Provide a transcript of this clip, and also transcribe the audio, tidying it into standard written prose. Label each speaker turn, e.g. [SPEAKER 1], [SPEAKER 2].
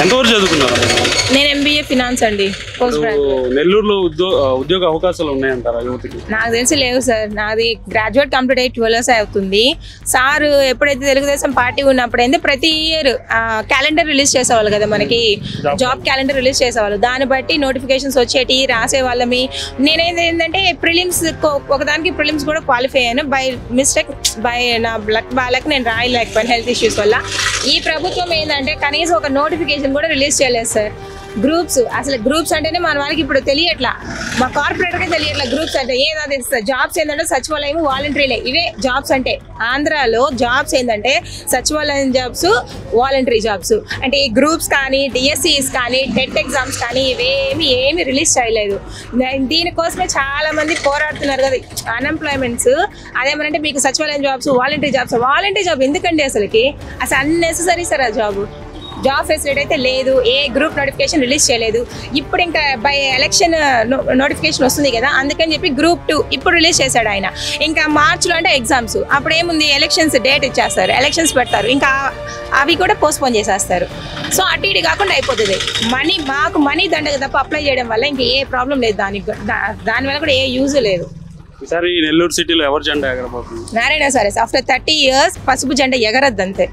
[SPEAKER 1] ఎంతవరకు చదువుకున్నారు?
[SPEAKER 2] నేను ఎంబీఏ ఫినాన్స్ అండి, పోస్ట్ గ్రాడ్యుయేట్.
[SPEAKER 1] నెల్లూరులో ఉద్యోగ అవకాశాలు ఉన్నాయంటారా యువతకి?
[SPEAKER 2] నాకు తెలిసి లేవు సార్. నాది గ్రాడ్యుయేట్ కంప్లీట్ అయ్యి 12 years అవుతుంది. సార్ ఎప్పుడైతే తెలుగుదేశం పార్టీ ఉన్నప్పుడైతే ప్రతి ఇయర్ క్యాలెండర్ రిలీజ్ చేసేవాళ్ళు కదా, మనకి జాబ్ క్యాలెండర్ రిలీజ్ చేసేవాళ్ళు. దాన్ని బట్టి నోటిఫికేషన్స్ వచ్చేటి రాసేవాళ్ళమి. నేనేంటంటే ప్రిలిమ్స్ ఒకదానికి ప్రిలిమ్స్ కూడా క్వాలిఫై అయ్యాను. బై మిస్టేక్ నా లక్ నేను రాయలేకపోయాను హెల్త్ ఇష్యూస్ వల్ల. ఈ ప్రభుత్వం ఏంటంటే కనీసం ఒక నోటిఫికేషన్ కూడా రిలీజ్ చేయలేదు సార్. గ్రూప్స్, అసలు గ్రూప్స్ అంటేనే మన వాళ్ళకి ఇప్పుడు తెలియట్లా, మా కార్పొరేటర్కే తెలియట్లా గ్రూప్స్ అంటే ఏదో. జాబ్స్ ఏంటంటే సచివాలయం, వాలంటరీలే, ఇవే జాబ్స్ అంటే. ఆంధ్రాలో జాబ్స్ ఏంటంటే సచివాలయం జాబ్స్, వాలంటరీ జాబ్స్. అంటే ఈ గ్రూప్స్ కానీ, డిఎస్సిస్ కానీ, టెట్ ఎగ్జామ్స్ కానీ ఏమి రిలీజ్ చేయలేదు. దీనికోసమే చాలా మంది పోరాడుతున్నారు కదా, అన్ఎంప్లాయ్మెంట్స్. అదేమనంటే మీకు సచివాలయం జాబ్స్, వాలంటరీ జాబ్ ఎందుకండి అసలుకి? అసలు అన్నెసెసరీ సార్ ఆ జాబ్ ఫెసిలిటీ అయితే లేదు. ఏ గ్రూప్ నోటిఫికేషన్ రిలీజ్ చేయలేదు. ఇప్పుడు ఇంకా బై ఎలక్షన్ నోటిఫికేషన్ వస్తుంది కదా, అందుకని చెప్పి గ్రూప్ 2 ఇప్పుడు రిలీజ్ చేశాడు ఆయన. ఇంకా మార్చ్లో అంటే ఎగ్జామ్స్, అప్పుడు ఏముంది ఎలక్షన్స్ డేట్ ఇచ్చేస్తారు, ఎలక్షన్స్ పెడతారు, ఇంకా అవి కూడా పోస్ట్పోన్ చేసేస్తారు. సో అటు ఇటు కాకుండా అయిపోతుంది. మాకు మనీ దండగ తప్ప అప్లై చేయడం వల్ల ఇంకా ఏ ప్రాబ్లం లేదు, దానివల్ల కూడా ఏ యూజ్ లేదు.
[SPEAKER 1] ఈసారి నెల్లూరు సిటీలో ఎవరు జెండా ఎగరబోతుంది?
[SPEAKER 2] నారాయణ సార్ ఆఫ్టర్ 30 years పసుపు జెండా ఎగరద్దు అంతే.